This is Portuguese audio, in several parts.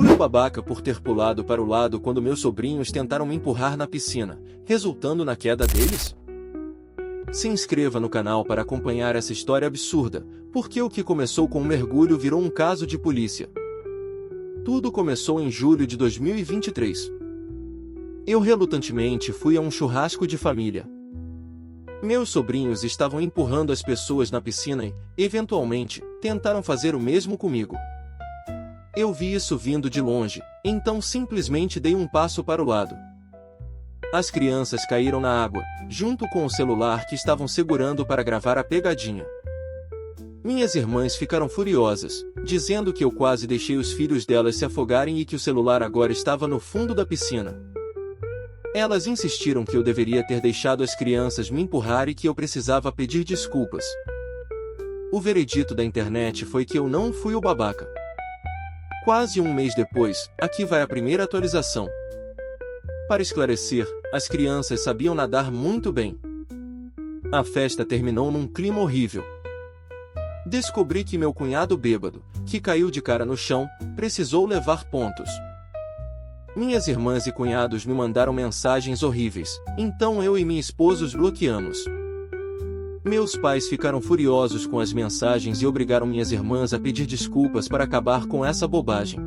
Fui o babaca por ter pulado para o lado quando meus sobrinhos tentaram me empurrar na piscina, resultando na queda deles? Se inscreva no canal para acompanhar essa história absurda, porque o que começou com um mergulho virou um caso de polícia. Tudo começou em julho de 2023. Eu relutantemente fui a um churrasco de família. Meus sobrinhos estavam empurrando as pessoas na piscina e, eventualmente, tentaram fazer o mesmo comigo. Eu vi isso vindo de longe, então simplesmente dei um passo para o lado. As crianças caíram na água, junto com o celular que estavam segurando para gravar a pegadinha. Minhas irmãs ficaram furiosas, dizendo que eu quase deixei os filhos delas se afogarem e que o celular agora estava no fundo da piscina. Elas insistiram que eu deveria ter deixado as crianças me empurrar e que eu precisava pedir desculpas. O veredito da internet foi que eu não fui o babaca. Quase um mês depois, aqui vai a primeira atualização. Para esclarecer, as crianças sabiam nadar muito bem. A festa terminou num clima horrível. Descobri que meu cunhado bêbado, que caiu de cara no chão, precisou levar pontos. Minhas irmãs e cunhados me mandaram mensagens horríveis, então eu e minha esposa os bloqueamos. Meus pais ficaram furiosos com as mensagens e obrigaram minhas irmãs a pedir desculpas para acabar com essa bobagem.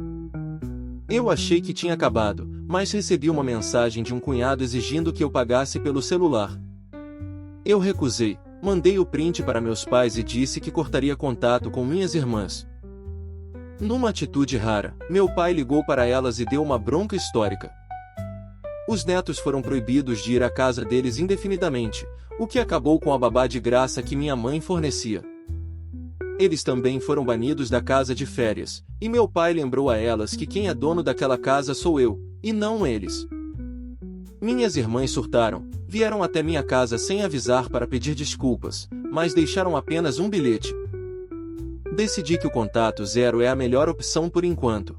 Eu achei que tinha acabado, mas recebi uma mensagem de um cunhado exigindo que eu pagasse pelo celular. Eu recusei, mandei o print para meus pais e disse que cortaria contato com minhas irmãs. Numa atitude rara, meu pai ligou para elas e deu uma bronca histórica. Os netos foram proibidos de ir à casa deles indefinidamente, o que acabou com a babá de graça que minha mãe fornecia. Eles também foram banidos da casa de férias, e meu pai lembrou a elas que quem é dono daquela casa sou eu, e não eles. Minhas irmãs surtaram, vieram até minha casa sem avisar para pedir desculpas, mas deixaram apenas um bilhete. Decidi que o contato zero é a melhor opção por enquanto.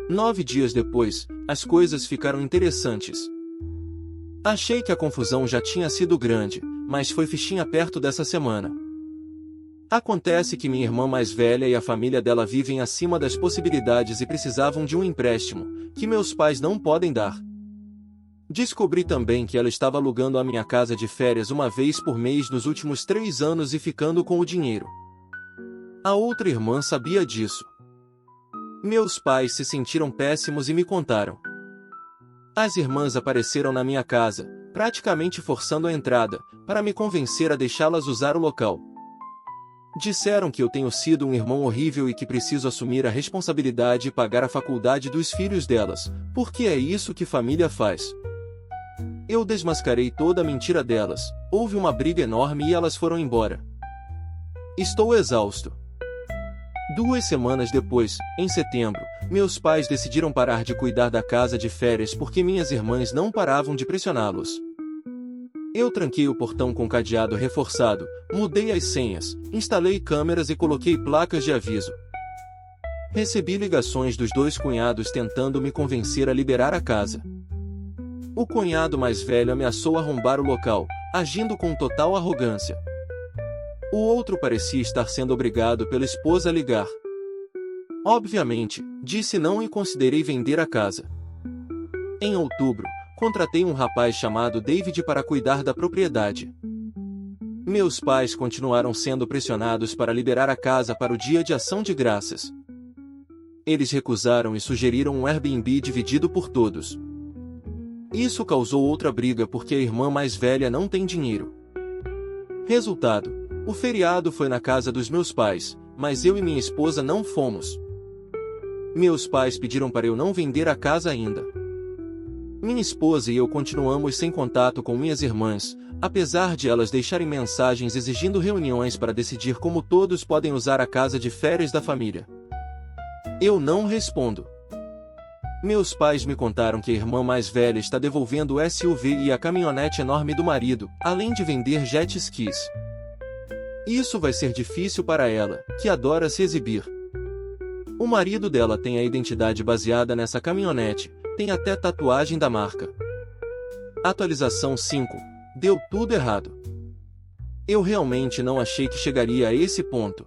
9 dias depois, as coisas ficaram interessantes. Achei que a confusão já tinha sido grande, mas foi fichinha perto dessa semana. Acontece que minha irmã mais velha e a família dela vivem acima das possibilidades e precisavam de um empréstimo, que meus pais não podem dar. Descobri também que ela estava alugando a minha casa de férias uma vez por mês nos últimos 3 anos e ficando com o dinheiro. A outra irmã sabia disso. Meus pais se sentiram péssimos e me contaram. As irmãs apareceram na minha casa, praticamente forçando a entrada, para me convencer a deixá-las usar o local. Disseram que eu tenho sido um irmão horrível e que preciso assumir a responsabilidade e pagar a faculdade dos filhos delas, porque é isso que família faz. Eu desmascarei toda a mentira delas, houve uma briga enorme e elas foram embora. Estou exausto. 2 semanas depois, em setembro, meus pais decidiram parar de cuidar da casa de férias porque minhas irmãs não paravam de pressioná-los. Eu tranquei o portão com cadeado reforçado, mudei as senhas, instalei câmeras e coloquei placas de aviso. Recebi ligações dos 2 cunhados tentando me convencer a liberar a casa. O cunhado mais velho ameaçou arrombar o local, agindo com total arrogância. O outro parecia estar sendo obrigado pela esposa a ligar. Obviamente, disse não e considerei vender a casa. Em outubro, contratei um rapaz chamado David para cuidar da propriedade. Meus pais continuaram sendo pressionados para liberar a casa para o Dia de Ação de Graças. Eles recusaram e sugeriram um Airbnb dividido por todos. Isso causou outra briga porque a irmã mais velha não tem dinheiro. Resultado: o feriado foi na casa dos meus pais, mas eu e minha esposa não fomos. Meus pais pediram para eu não vender a casa ainda. Minha esposa e eu continuamos sem contato com minhas irmãs, apesar de elas deixarem mensagens exigindo reuniões para decidir como todos podem usar a casa de férias da família. Eu não respondo. Meus pais me contaram que a irmã mais velha está devolvendo o SUV e a caminhonete enorme do marido, além de vender jet skis. Isso vai ser difícil para ela, que adora se exibir. O marido dela tem a identidade baseada nessa caminhonete, tem até tatuagem da marca. Atualização 5. Deu tudo errado. Eu realmente não achei que chegaria a esse ponto.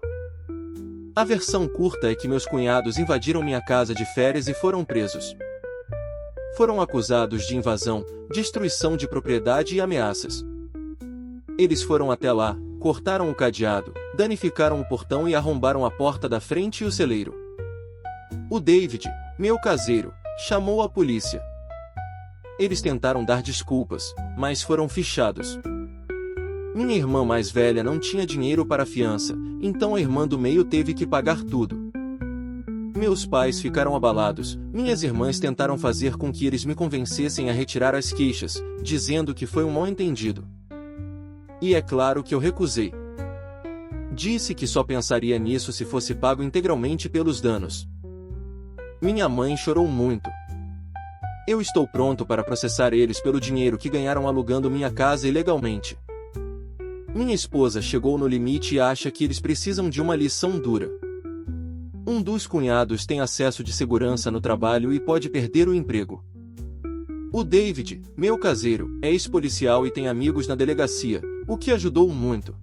A versão curta é que meus cunhados invadiram minha casa de férias e foram presos. Foram acusados de invasão, destruição de propriedade e ameaças. Eles foram até lá, cortaram o cadeado, danificaram o portão e arrombaram a porta da frente e o celeiro. O David, meu caseiro, chamou a polícia. Eles tentaram dar desculpas, mas foram fichados. Minha irmã mais velha não tinha dinheiro para a fiança, então a irmã do meio teve que pagar tudo. Meus pais ficaram abalados, minhas irmãs tentaram fazer com que eles me convencessem a retirar as queixas, dizendo que foi um mal-entendido. E é claro que eu recusei. Disse que só pensaria nisso se fosse pago integralmente pelos danos. Minha mãe chorou muito. Eu estou pronto para processar eles pelo dinheiro que ganharam alugando minha casa ilegalmente. Minha esposa chegou no limite e acha que eles precisam de uma lição dura. Um dos cunhados tem acesso de segurança no trabalho e pode perder o emprego. O David, meu caseiro, é ex-policial e tem amigos na delegacia, o que ajudou muito.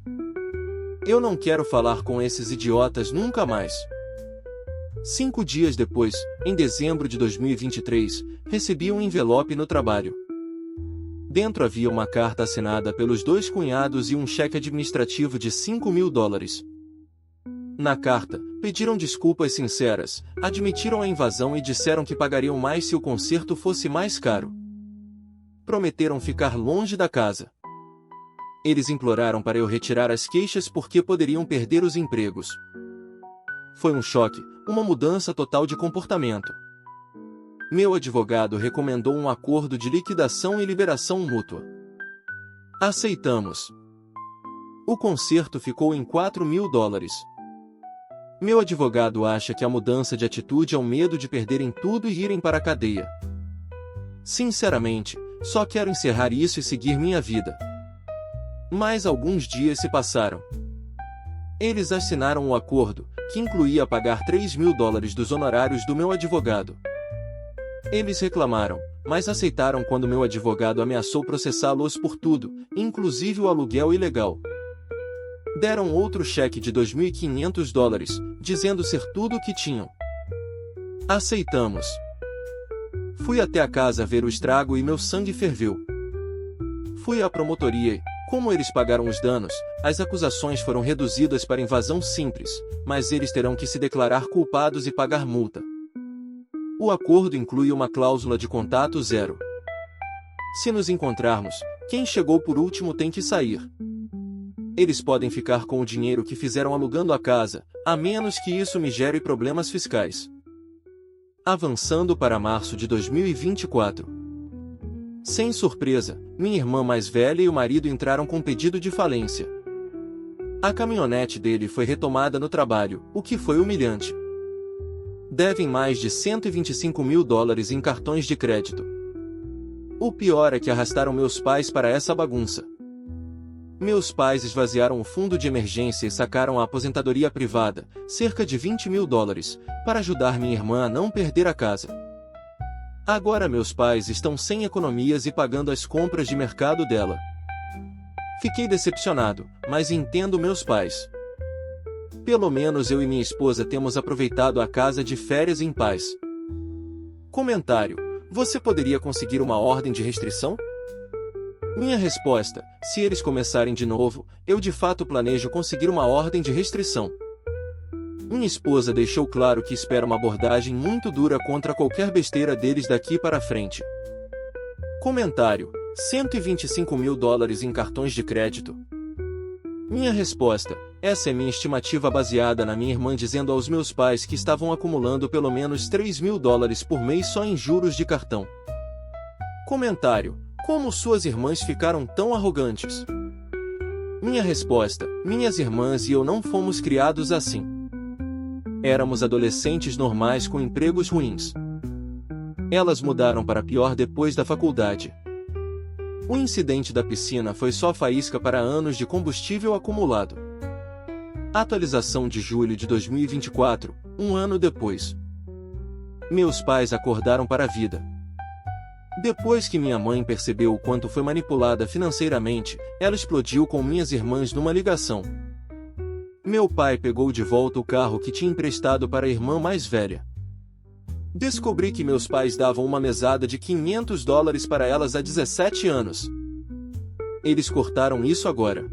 Eu não quero falar com esses idiotas nunca mais. 5 dias depois, em dezembro de 2023, recebi um envelope no trabalho. Dentro havia uma carta assinada pelos 2 cunhados e um cheque administrativo de $5.000. Na carta, pediram desculpas sinceras, admitiram a invasão e disseram que pagariam mais se o conserto fosse mais caro. Prometeram ficar longe da casa. Eles imploraram para eu retirar as queixas porque poderiam perder os empregos. Foi um choque, uma mudança total de comportamento. Meu advogado recomendou um acordo de liquidação e liberação mútua. Aceitamos. O conserto ficou em $4.000. Meu advogado acha que a mudança de atitude é o medo de perderem tudo e irem para a cadeia. Sinceramente, só quero encerrar isso e seguir minha vida. Mas alguns dias se passaram. Eles assinaram o acordo, que incluía pagar $3.000 dos honorários do meu advogado. Eles reclamaram, mas aceitaram quando meu advogado ameaçou processá-los por tudo, inclusive o aluguel ilegal. Deram outro cheque de $2.500, dizendo ser tudo o que tinham. Aceitamos. Fui até a casa ver o estrago e meu sangue ferveu. Fui à promotoria e, como eles pagaram os danos, as acusações foram reduzidas para invasão simples, mas eles terão que se declarar culpados e pagar multa. O acordo inclui uma cláusula de contato zero. Se nos encontrarmos, quem chegou por último tem que sair. Eles podem ficar com o dinheiro que fizeram alugando a casa, a menos que isso me gere problemas fiscais. Avançando para março de 2024. Sem surpresa, minha irmã mais velha e o marido entraram com pedido de falência. A caminhonete dele foi retomada no trabalho, o que foi humilhante. Devem mais de $125.000 em cartões de crédito. O pior é que arrastaram meus pais para essa bagunça. Meus pais esvaziaram o fundo de emergência e sacaram a aposentadoria privada, cerca de $20.000, para ajudar minha irmã a não perder a casa. Agora meus pais estão sem economias e pagando as compras de mercado dela. Fiquei decepcionado, mas entendo meus pais. Pelo menos eu e minha esposa temos aproveitado a casa de férias em paz. Comentário: você poderia conseguir uma ordem de restrição? Minha resposta: se eles começarem de novo, eu de fato planejo conseguir uma ordem de restrição. Minha esposa deixou claro que espera uma abordagem muito dura contra qualquer besteira deles daqui para frente. Comentário: $125.000 em cartões de crédito. Minha resposta: essa é minha estimativa baseada na minha irmã dizendo aos meus pais que estavam acumulando pelo menos $3.000 por mês só em juros de cartão. Comentário: como suas irmãs ficaram tão arrogantes? Minha resposta: minhas irmãs e eu não fomos criados assim. Éramos adolescentes normais com empregos ruins. Elas mudaram para pior depois da faculdade. O incidente da piscina foi só faísca para anos de combustível acumulado. Atualização de julho de 2024, um ano depois. Meus pais acordaram para a vida. Depois que minha mãe percebeu o quanto foi manipulada financeiramente, ela explodiu com minhas irmãs numa ligação. Meu pai pegou de volta o carro que tinha emprestado para a irmã mais velha. Descobri que meus pais davam uma mesada de $500 para elas há 17 anos. Eles cortaram isso agora.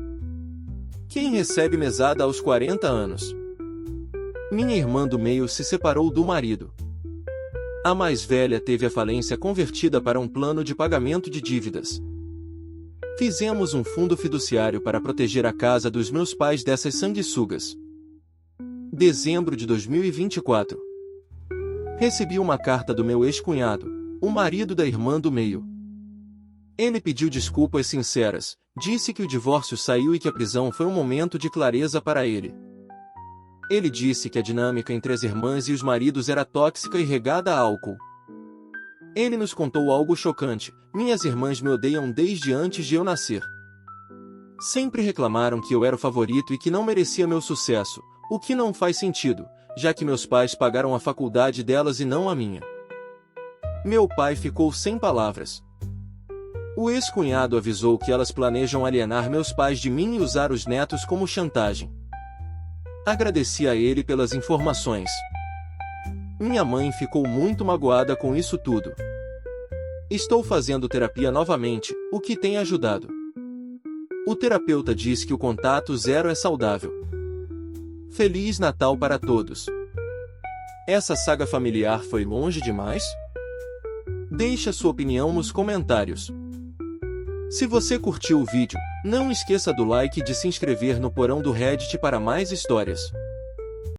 Quem recebe mesada aos 40 anos? Minha irmã do meio se separou do marido. A mais velha teve a falência convertida para um plano de pagamento de dívidas. Fizemos um fundo fiduciário para proteger a casa dos meus pais dessas sanguessugas. Dezembro de 2024. Recebi uma carta do meu ex-cunhado, o marido da irmã do meio. Ele pediu desculpas sinceras, disse que o divórcio saiu e que a prisão foi um momento de clareza para ele. Ele disse que a dinâmica entre as irmãs e os maridos era tóxica e regada a álcool. Ele nos contou algo chocante: minhas irmãs me odeiam desde antes de eu nascer. Sempre reclamaram que eu era o favorito e que não merecia meu sucesso, o que não faz sentido, já que meus pais pagaram a faculdade delas e não a minha. Meu pai ficou sem palavras. O ex-cunhado avisou que elas planejam alienar meus pais de mim e usar os netos como chantagem. Agradeci a ele pelas informações. Minha mãe ficou muito magoada com isso tudo. Estou fazendo terapia novamente, o que tem ajudado. O terapeuta diz que o contato zero é saudável. Feliz Natal para todos. Essa saga familiar foi longe demais? Deixe a sua opinião nos comentários. Se você curtiu o vídeo, não esqueça do like e de se inscrever no porão do Reddit para mais histórias.